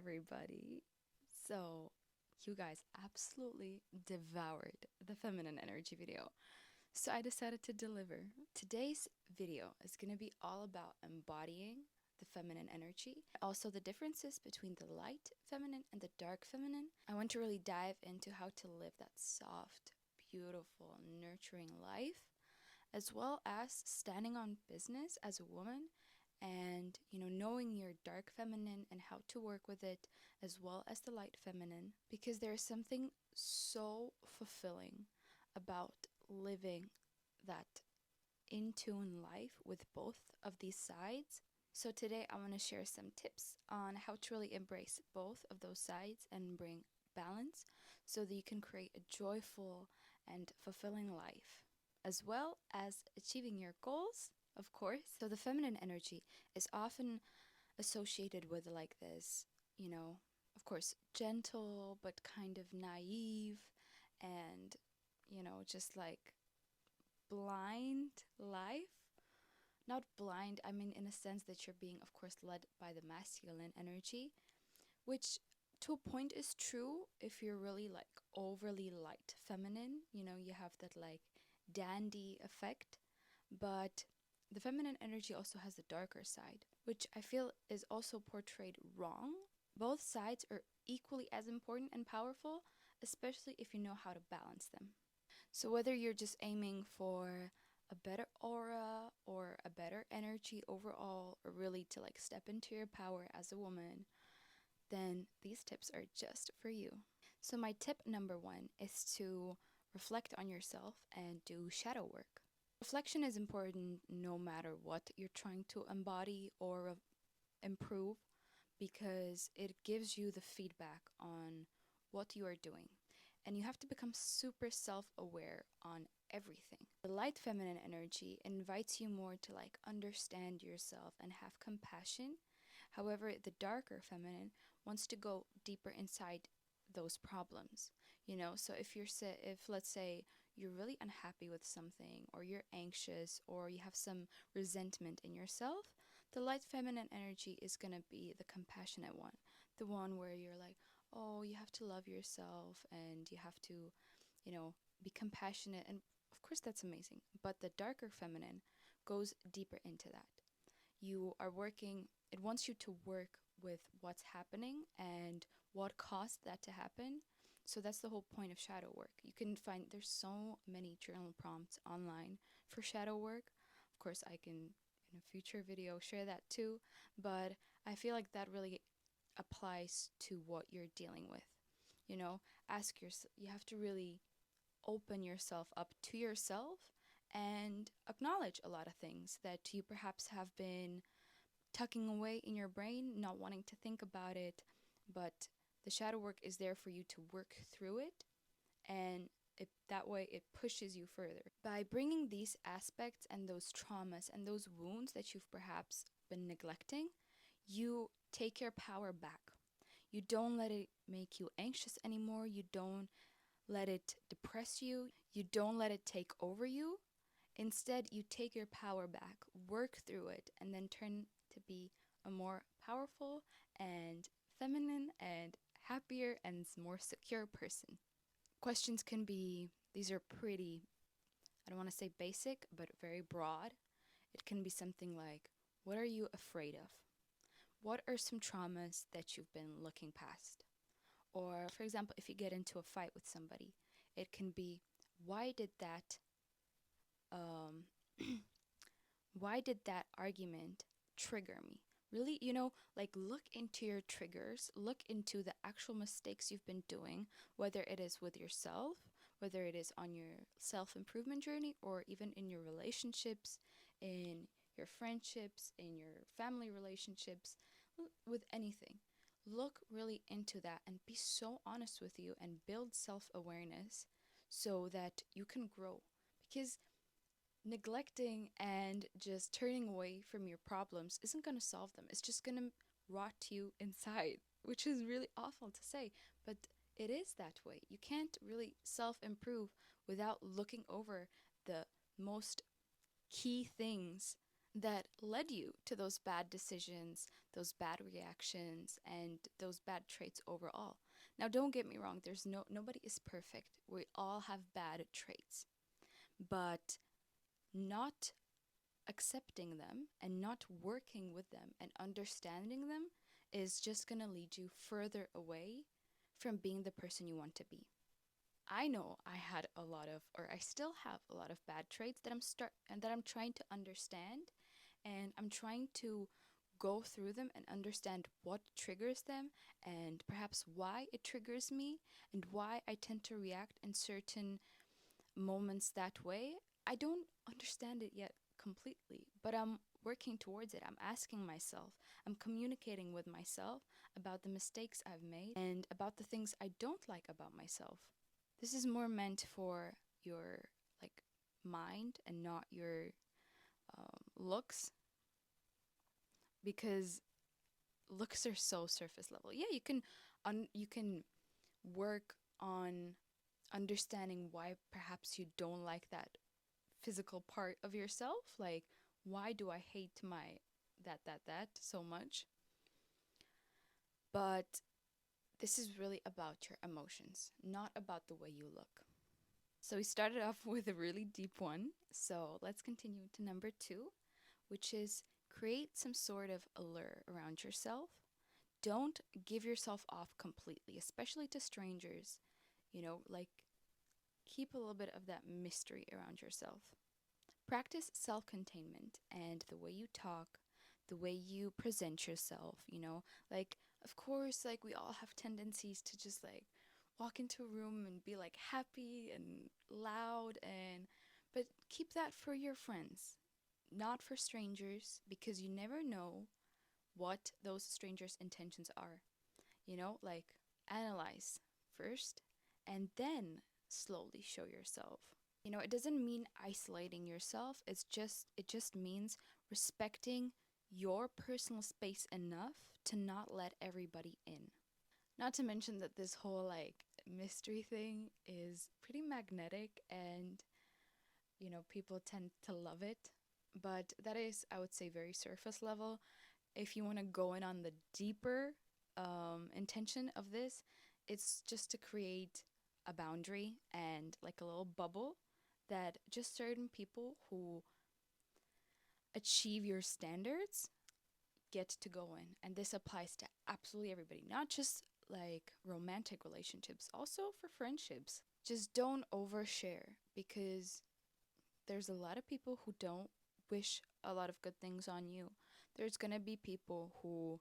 everybody. So, you guys absolutely devoured the feminine energy video. So, I decided to deliver. Today's video is going to be all about embodying the feminine energy, also the differences between the light feminine and the dark feminine. I want to really dive into how to live that soft, beautiful, nurturing life, as well as standing on business as a woman and knowing your dark feminine and how to work with it, as well as the light feminine, because there's something so fulfilling about living that in tune life with both of these sides. So today I want to share some tips on how to really embrace both of those sides and bring balance so that you can create a joyful and fulfilling life, as well as achieving your goals, of course. So the feminine energy is often associated with like this, of course, gentle but kind of naive and, just like blind life. Not blind, I mean, in a sense that you're being, of course, led by the masculine energy, which to a point is true if you're really like overly light feminine. You have that like dandy effect, but the feminine energy also has the darker side, which I feel is also portrayed wrong. Both sides are equally as important and powerful, especially if you know how to balance them. So, whether you're just aiming for a better aura or a better energy overall, or really to like step into your power as a woman, then these tips are just for you. So, my tip number one is to reflect on yourself and do shadow work. Reflection is important no matter what you're trying to embody or improve, because it gives you the feedback on what you are doing. And you have to become super self aware on everything. The light feminine energy invites you more to like understand yourself and have compassion. However, the darker feminine wants to go deeper inside those problems. So if let's say you're really unhappy with something, or you're anxious, or you have some resentment in yourself, the light feminine energy is going to be the compassionate one, the one where you're like, oh, you have to love yourself and you have to, be compassionate. And of course, that's amazing. But the darker feminine goes deeper into that. It wants you to work with what's happening and what caused that to happen. So that's the whole point of shadow work. You can find there's so many journal prompts online for shadow work. Of course, I can in a future video share that too, but I feel like that really applies to what you're dealing with. Ask yourself, you have to really open yourself up to yourself and acknowledge a lot of things that you perhaps have been tucking away in your brain, not wanting to think about it, but the shadow work is there for you to work through it, and that way it pushes you further. By bringing these aspects and those traumas and those wounds that you've perhaps been neglecting, you take your power back. You don't let it make you anxious anymore. You don't let it depress you. You don't let it take over you. Instead, you take your power back, work through it, and then turn to be a more powerful and feminine and happier and more secure person. Questions can be, these are pretty, I don't want to say basic, but very broad. It can be something like, what are you afraid of? What are some traumas that you've been looking past? Or, for example, if you get into a fight with somebody, it can be, why did that um, why did that argument trigger me? Really, like look into your triggers, look into the actual mistakes you've been doing, whether it is with yourself, whether it is on your self-improvement journey, or even in your relationships, in your friendships, in your family relationships, with anything. Look really into that and be so honest with you and build self-awareness so that you can grow. Because neglecting and just turning away from your problems isn't going to solve them. It's just going to rot you inside, which is really awful to say, but it is that way. You can't really self improve without looking over the most key things that led you to those bad decisions, those bad reactions, and those bad traits overall. Now, don't get me wrong, nobody is perfect. We all have bad traits, but not accepting them and not working with them and understanding them is just going to lead you further away from being the person you want to be. I know I had a lot of, or I still have a lot of bad traits that I'm trying to understand, and I'm trying to go through them and understand what triggers them and perhaps why it triggers me and why I tend to react in certain moments that way. I don't understand it yet completely, but I'm working towards it. I'm asking myself, I'm communicating with myself about the mistakes I've made and about the things I don't like about myself. This is more meant for your like mind and not your looks, because looks are so surface level. Yeah, you can work on understanding why perhaps you don't like that physical part of yourself. Like, why do I hate my that so much? But this is really about your emotions, not about the way you look. So we started off with a really deep one. So let's continue to number two, which is create some sort of allure around yourself. Don't give yourself off completely, especially to strangers. Like, keep a little bit of that mystery around yourself. Practice self containment and the way you talk, the way you present yourself, like, of course, like, we all have tendencies to just like walk into a room and be like happy and loud, but keep that for your friends, not for strangers, because you never know what those strangers' intentions are. Like, analyze first and then slowly show yourself. It doesn't mean isolating yourself. It just means respecting your personal space enough to not let everybody in. Not to mention that this whole like mystery thing is pretty magnetic, and people tend to love it. But that is, I would say, very surface level. If you want to go in on the deeper intention of this, it's just to create a boundary and like a little bubble that just certain people who achieve your standards get to go in. And this applies to absolutely everybody, not just like romantic relationships, also for friendships. Just don't overshare, because there's a lot of people who don't wish a lot of good things on you. There's gonna be people who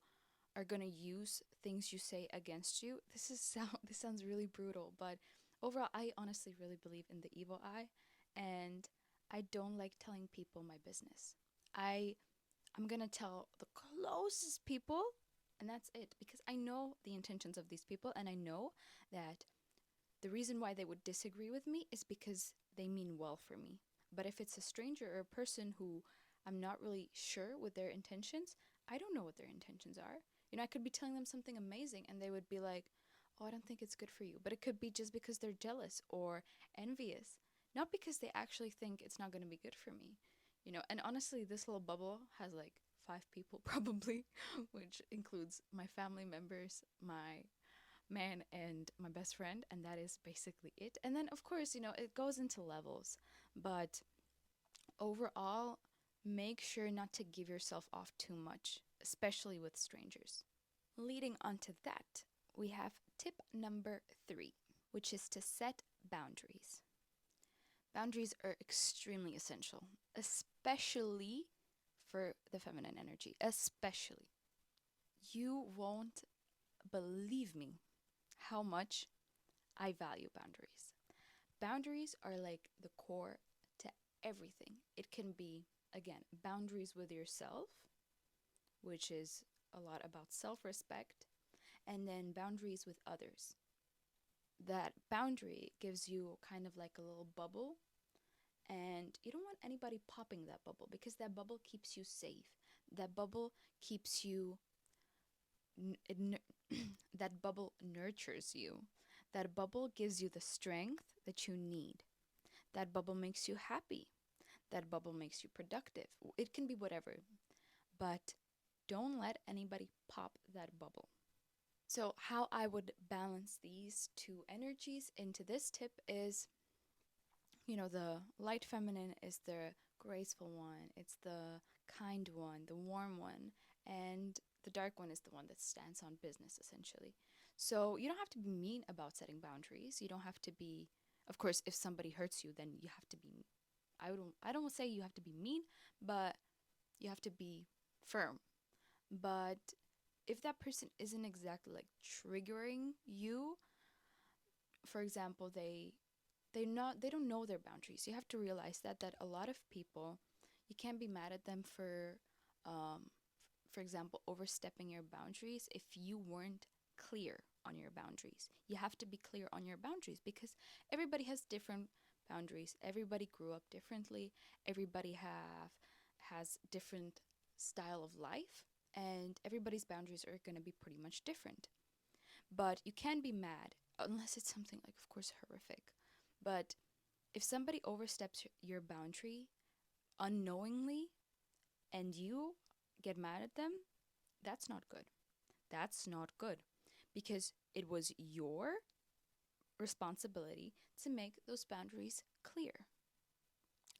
are gonna use things you say against you. This sounds really brutal, but overall, I honestly really believe in the evil eye, and I don't like telling people my business. I'm gonna tell the closest people, and that's it, because I know the intentions of these people, and I know that the reason why they would disagree with me is because they mean well for me. But if it's a stranger or a person who I'm not really sure with their intentions, I don't know what their intentions are. I could be telling them something amazing and they would be like, "Oh, I don't think it's good for you." But it could be just because they're jealous or envious, not because they actually think it's not going to be good for me. And honestly, this little bubble has like five people probably, which includes my family members, my man, and my best friend, and that is basically it. And then, of course, it goes into levels, but overall, make sure not to give yourself off too much, especially with strangers. Leading on to that, we have tip number three, which is to set boundaries. Boundaries are extremely essential, especially for the feminine energy, especially. You won't believe me how much I value boundaries. Boundaries are like the core to everything. It can be, again, boundaries with yourself, which is a lot about self respect, and then boundaries with others. That boundary gives you kind of like a little bubble, and you don't want anybody popping that bubble, because that bubble keeps you safe. That bubble keeps you, that bubble nurtures you. That bubble gives you the strength that you need. That bubble makes you happy. That bubble makes you productive. It can be whatever. But don't let anybody pop that bubble. So, how I would balance these two energies into this tip is, the light feminine is the graceful one, it's the kind one, the warm one, and the dark one is the one that stands on business essentially. So, you don't have to be mean about setting boundaries. You don't have to be, of course, if somebody hurts you, then you have to be, I don't say you have to be mean, but you have to be firm. But if that person isn't exactly like triggering you, for example, they don't know their boundaries. You have to realize that a lot of people, you can't be mad at them um for example, overstepping your boundaries if you weren't clear on your boundaries. You have to be clear on your boundaries because everybody has different boundaries. Everybody grew up differently. Everybody have has different style of life, and everybody's boundaries are going to be pretty much different. But you can be mad unless it's something like, of course, horrific. But if somebody oversteps your boundary unknowingly and you get mad at them, that's not good. That's not good because it was your responsibility to make those boundaries clear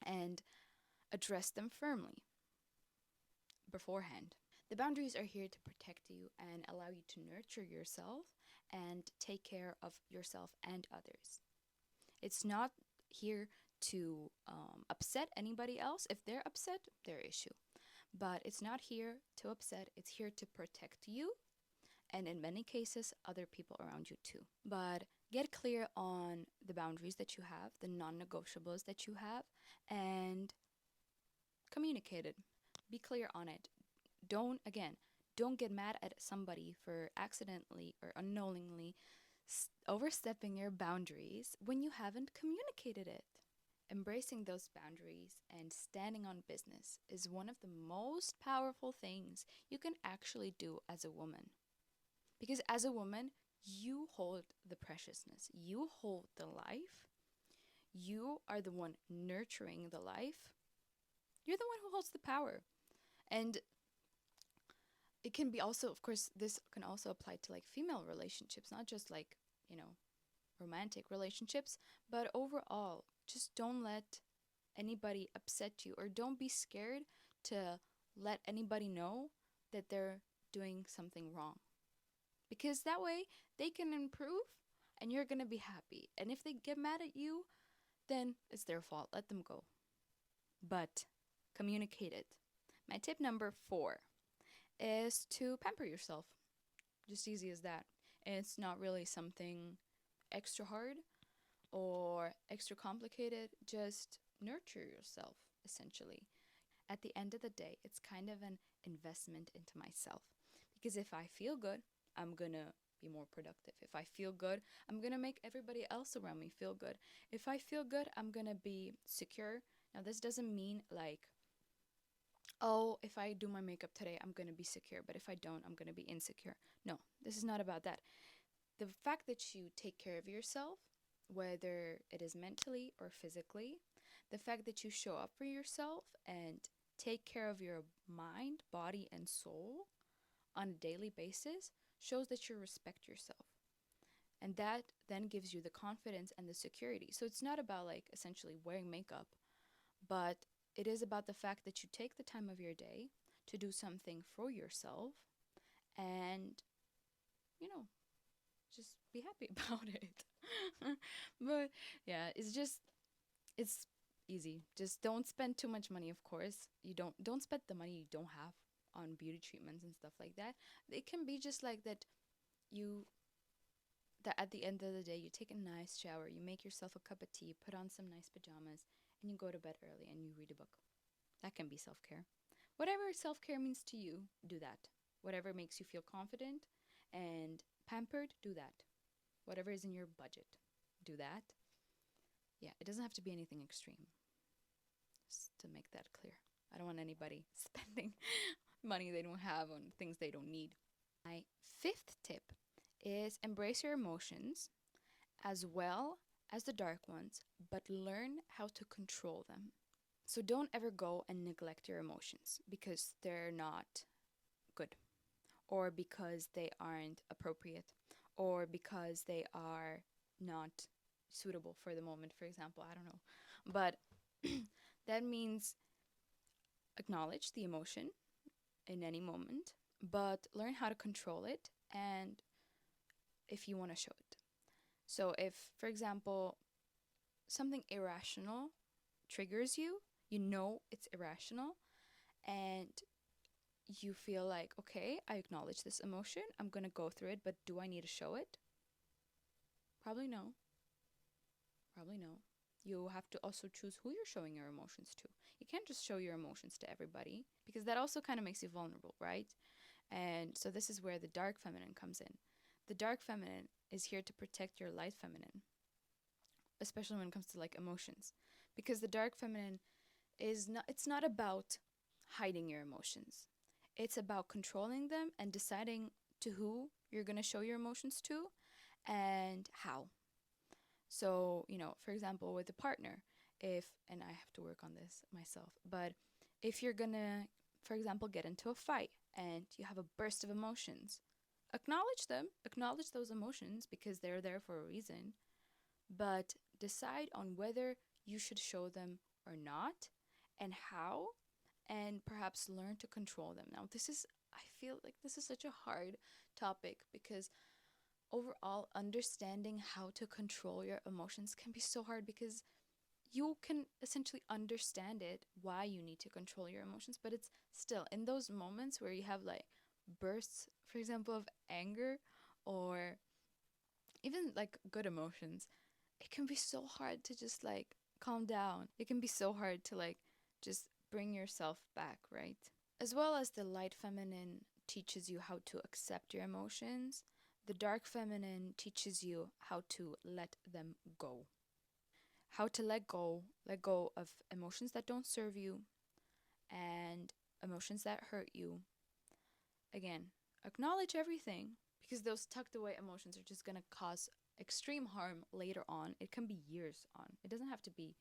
and address them firmly beforehand. The boundaries are here to protect you and allow you to nurture yourself and take care of yourself and others. It's not here to upset anybody else. If they're upset, their issue. But it's not here to upset, it's here to protect you and in many cases, other people around you too. But get clear on the boundaries that you have, the non negotiables that you have, and communicate it. Be clear on it. Again, don't get mad at somebody for accidentally or unknowingly overstepping your boundaries when you haven't communicated it. Embracing those boundaries and standing on business is one of the most powerful things you can actually do as a woman. Because as a woman, you hold the preciousness, you hold the life, you are the one nurturing the life, you're the one who holds the power. And it can be also, of course, this can also apply to like female relationships, not just like, romantic relationships, but overall, just don't let anybody upset you or don't be scared to let anybody know that they're doing something wrong. Because that way they can improve and you're going to be happy. And if they get mad at you, then it's their fault. Let them go. But communicate it. My tip number 4 is to pamper yourself. Just easy as that. It's not really something extra hard or extra complicated. Just nurture yourself, essentially. At the end of the day, it's kind of an investment into myself. Because if I feel good, I'm gonna be more productive. If I feel good, I'm gonna make everybody else around me feel good. If I feel good, I'm gonna be secure. Now, this doesn't mean like, oh, if I do my makeup today, I'm gonna be secure, but if I don't, I'm gonna be insecure. No, this is not about that. The fact that you take care of yourself, whether it is mentally or physically, the fact that you show up for yourself and take care of your mind, body, and soul on a daily basis shows that you respect yourself. And that then gives you the confidence and the security. So it's not about like essentially wearing makeup, but it is about the fact that you take the time of your day to do something for yourself and, you know, just be happy about it. But yeah, it's easy. Just don't spend too much money, of course. You don't spend the money you don't have on beauty treatments and stuff like that. It can be just like you that at the end of the day you take a nice shower, you make yourself a cup of tea, put on some nice pajamas, and you go to bed early and you read a book. That can be self-care. Whatever self-care means to you, do that. Whatever makes you feel confident and pampered, do that. Whatever is in your budget, do that. Yeah, it doesn't have to be anything extreme. Just to make that clear. I don't want anybody spending money they don't have on things they don't need. My 5th tip is embrace your emotions as well as the dark ones, but learn how to control them. So don't ever go and neglect your emotions because they're not good, or because they aren't appropriate, or because they are not suitable for the moment, for example. I don't know. But that means acknowledge the emotion in any moment, but learn how to control it and if you want to show it. So, if, for example, something irrational triggers you, you know it's irrational, and you feel like, okay, I acknowledge this emotion, I'm gonna go through it, but do I need to show it? Probably no. Probably no. You have to also choose who you're showing your emotions to. You can't just show your emotions to everybody because that also kind of makes you vulnerable, right? And so this is where the dark feminine comes in. The dark feminine is here to protect your light feminine, especially when it comes to like emotions. Because the dark feminine is not it's not about hiding your emotions. It's about controlling them and deciding to who you're going to show your emotions to and how. So, for example, with a partner, if, and I have to work on this myself, but if you're gonna, for example, get into a fight and you have a burst of emotions, acknowledge them, acknowledge those emotions because they're there for a reason, but decide on whether you should show them or not and how, and perhaps learn to control them. Now, I feel like this is such a hard topic because overall understanding how to control your emotions can be so hard because you can essentially understand it why you need to control your emotions, but it's still in those moments where you have like bursts, for example, of anger or even like good emotions. It can be so hard to just like calm down. It can be so hard to like just bring yourself back, right? As well as the light feminine teaches you how to accept your emotions, the dark feminine teaches you how to let them go. How to let go of emotions that don't serve you and emotions that hurt you. Again, acknowledge everything because those tucked away emotions are just going to cause extreme harm later on. It can be years on. It doesn't have to be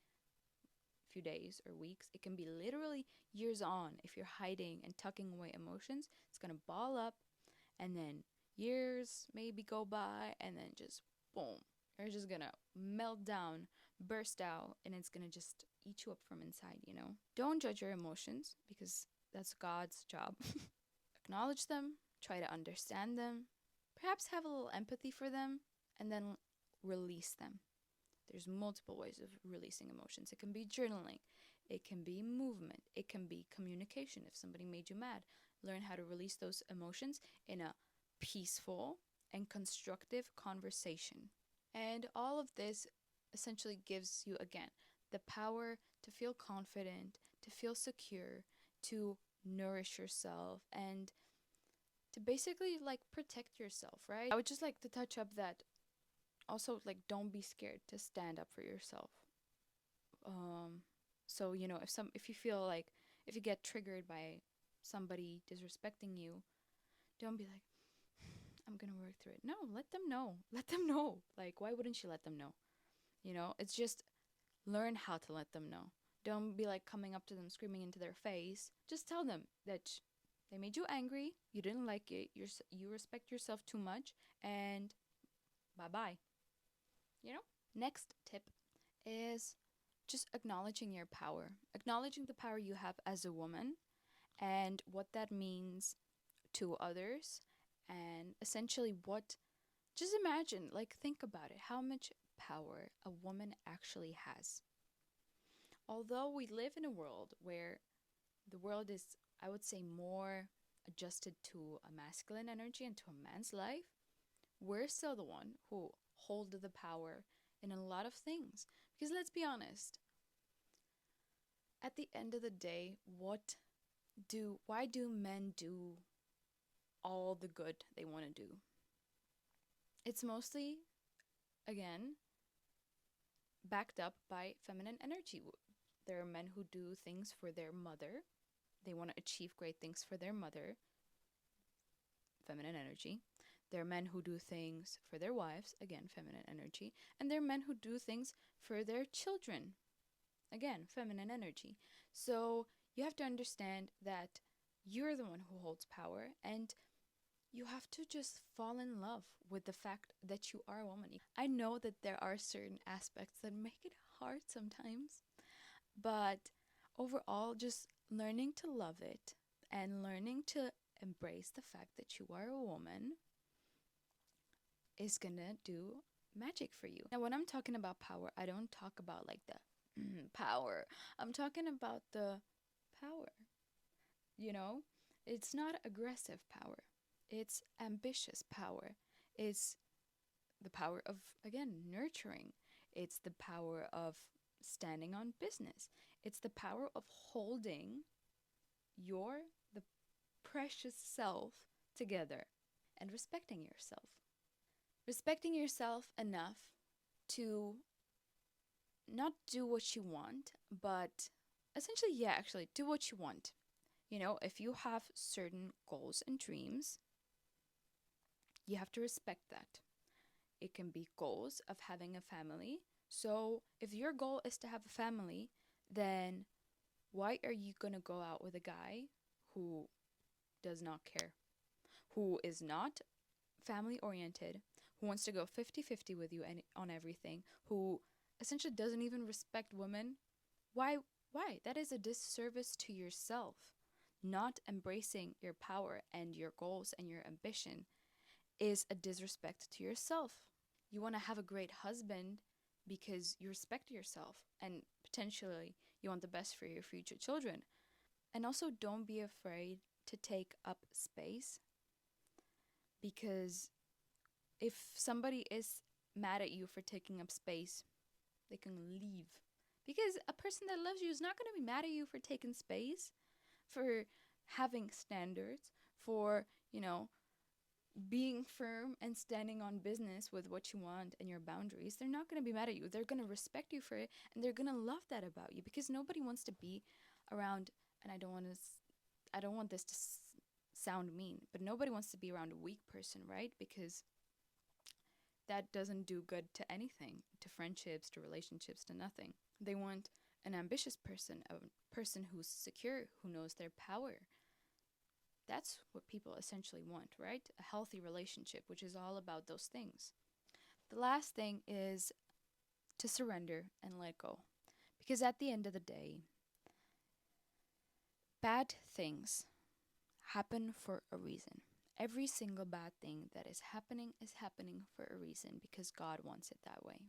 a few days or weeks. It can be literally years on. If you're hiding and tucking away emotions, it's going to ball up and then years maybe go by and then just boom. You're just going to melt down, burst out, and it's going to just eat you up from inside. Don't judge your emotions because that's God's job. Acknowledge them, try to understand them, perhaps have a little empathy for them, and then release them. There's multiple ways of releasing emotions. It can be journaling, it can be movement, it can be communication. If somebody made you mad, learn how to release those emotions in a peaceful and constructive conversation. And all of this essentially gives you, again, the power to feel confident, to feel secure, to nourish yourself, and to basically like protect yourself, right? I would just like to touch up that also, like, don't be scared to stand up for yourself. So if you feel like if you get triggered by somebody disrespecting you, don't be like, I'm gonna work through it. No, let them know. Let them know. Like, why wouldn't you let them know? It's just learn how to let them know. Don't be like coming up to them screaming into their face. Just tell them that they made you angry, you didn't like it, you respect yourself too much, and bye bye. You know? Next tip is just acknowledging your power, acknowledging the power you have as a woman and what that means to others, and essentially just imagine, like, think about it, how much power a woman actually has. Although we live in a world where the world is, I would say, more adjusted to a masculine energy and to a man's life, we're still the one who hold the power in a lot of things. Because let's be honest, at the end of the day, why do men do all the good they want to do? It's mostly, again, backed up by feminine energy. There are men who do things for their mother. They want to achieve great things for their mother, feminine energy. There are men who do things for their wives, again, feminine energy. And there are men who do things for their children, again, feminine energy. So you have to understand that You're the one who holds power, and you have to just fall in love with the fact that you are a woman. I know that there are certain aspects that make it hard sometimes, but overall, just learning to love it and learning to embrace the fact that you are a woman is gonna do magic for you. Now, when I'm talking about power, I don't talk about like the power. I'm talking about the power, you know? It's not aggressive power, it's ambitious power. It's the power of, again, nurturing. It's the power of standing on business. It's the power of holding your, the precious self together and respecting yourself. Respecting yourself enough to not do what you want, but essentially, yeah, actually, do what you want. You know, if you have certain goals and dreams, you have to respect that. It can be goals of having a family. So, if your goal is to have a family, then why are you going to go out with a guy who does not care, who is not family oriented, who wants to go 50-50 with you on everything, who essentially doesn't even respect women? Why? Why? That is a disservice to yourself. Not embracing your power and your goals and your ambition is a disrespect to yourself. You want to have a great husband because you respect yourself and potentially you want the best for your future children. And also, don't be afraid to take up space, because if somebody is mad at you for taking up space, they can leave. Because a person that loves you is not going to be mad at you for taking space, for having standards, for, being firm and standing on business with what you want and your boundaries. They're not going to be mad at you. They're going to respect you for it, and they're going to love that about you, because nobody wants to be around, and I don't want this to sound mean, but nobody wants to be around a weak person, right? Because that doesn't do good to anything, to friendships, to relationships, to nothing. They want an ambitious person, a person who's secure, who knows their power. That's what people essentially want, right? A healthy relationship, which is all about those things. The last thing is to surrender and let go. Because at the end of the day, bad things happen for a reason. Every single bad thing that is happening for a reason, because God wants it that way.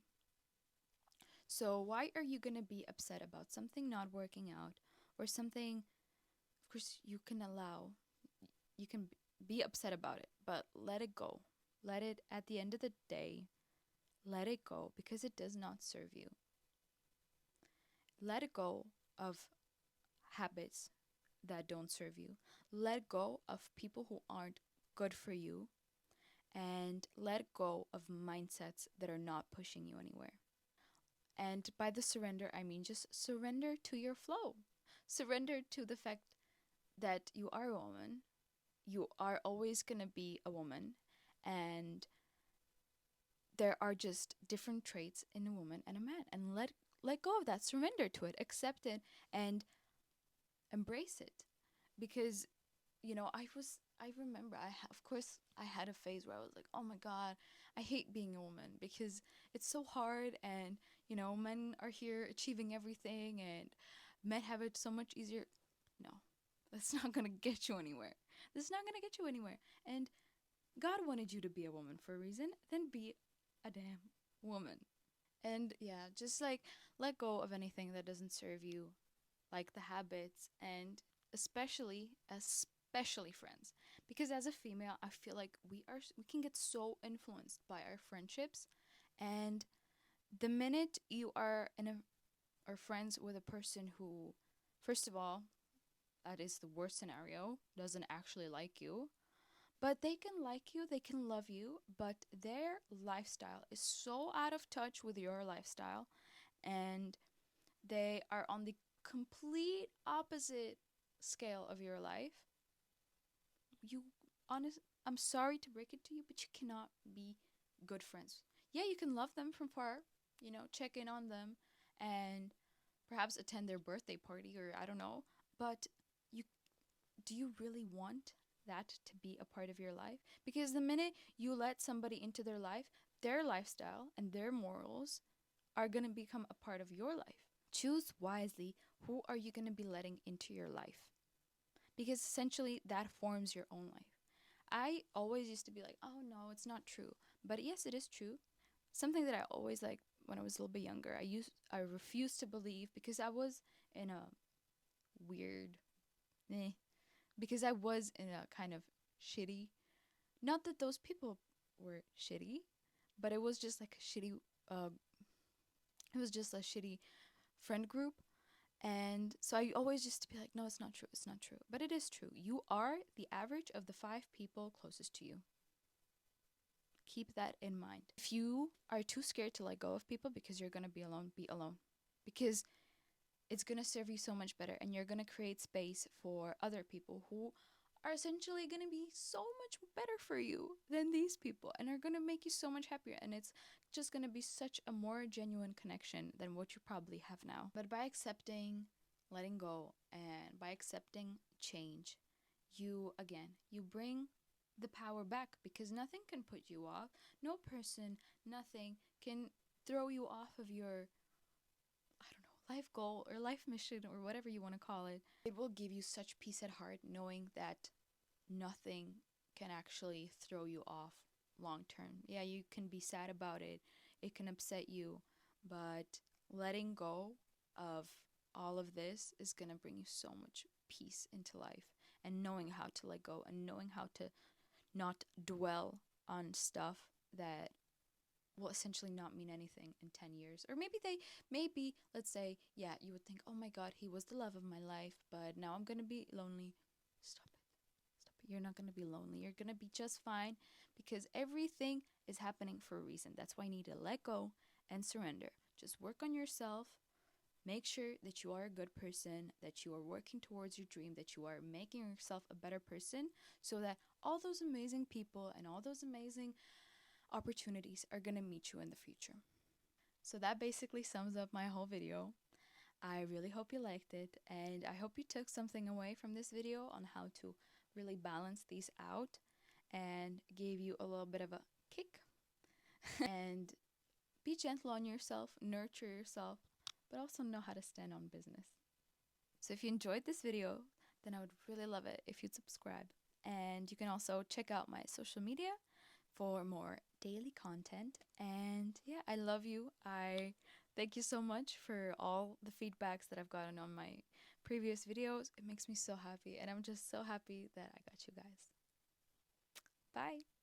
So why are you going to be upset about something not working out, or something? Of course, you can be upset about it, but let it go. Let it, at the end of the day, let it go, because it does not serve you. Let it go of habits that don't serve you. Let go of people who aren't good for you, and let go of mindsets that are not pushing you anywhere. And by the surrender, I mean just surrender to your flow. Surrender to the fact that you are a woman. You are always going to be a woman, and there are just different traits in a woman and a man. And let go of that. Surrender to it. Accept it and embrace it. Because I remember of course I had a phase where I was like, oh my God, I hate being a woman because it's so hard, and men are here achieving everything and men have it so much easier. No, that's not gonna get you anywhere. This is not gonna get you anywhere. And God wanted you to be a woman for a reason. Then be a damn woman. And yeah, just like let go of anything that doesn't serve you, like the habits, and especially friends, because as a female I feel like we can get so influenced by our friendships, and the minute you are friends with a person who, first of all, that is the worst scenario, doesn't actually like you, but they can like you, they can love you, but their lifestyle is so out of touch with your lifestyle, and they are on the complete opposite scale of your life. You honest I'm sorry to break it to you, but you cannot be good friends. Yeah, you can love them from far, check in on them and perhaps attend their birthday party, or I don't know, but you do you really want that to be a part of your life? Because the minute you let somebody into their life, their lifestyle and their morals are going to become a part of your life. Choose wisely who are you going to be letting into your life, because essentially that forms your own life. I always used to be like, oh no, it's not true. But yes, it is true. Something that I always like when I was a little bit younger, I refused to believe because I was in a weird eh, because I was in a kind of shitty, not that those people were shitty, but it was just like a shitty uh it was just a shitty friend group. And so I always used to be like, no, it's not true. It's not true. But it is true. You are the average of the 5 people closest to you. Keep that in mind. If you are too scared to let go of people because you're going to be alone, be alone. Because it's going to serve you so much better, and you're going to create space for other people who are essentially going to be so much better for you than these people and are going to make you so much happier, and it's just going to be such a more genuine connection than what you probably have now. But by accepting letting go and by accepting change, you bring the power back, because nothing can put you off. No person, nothing can throw you off of your, I don't know, life goal or life mission or whatever you want to call it. It will give you such peace at heart knowing that nothing can actually throw you off long term. Yeah, you can be sad about it, it can upset you, but letting go of all of this is going to bring you so much peace into life. And knowing how to let go and knowing how to not dwell on stuff that will essentially not mean anything in 10 years. Or maybe, let's say, yeah, you would think, oh my God, he was the love of my life, but now I'm going to be lonely. Stop it. Stop it. You're not going to be lonely. You're going to be just fine, because everything is happening for a reason. That's why you need to let go and surrender. Just work on yourself. Make sure that you are a good person, that you are working towards your dream, that you are making yourself a better person, so that all those amazing people and all those amazing opportunities are going to meet you in the future. So that basically sums up my whole video. I really hope you liked it, and I hope you took something away from this video on how to really balance these out and gave you a little bit of a kick. And be gentle on yourself, nurture yourself, but also know how to stand on business. So if you enjoyed this video, then I would really love it if you'd subscribe. And you can also check out my social media for more daily content. And yeah, I love you. I thank you so much for all the feedbacks that I've gotten on my previous videos. It makes me so happy, and I'm just so happy that I got you guys. Bye.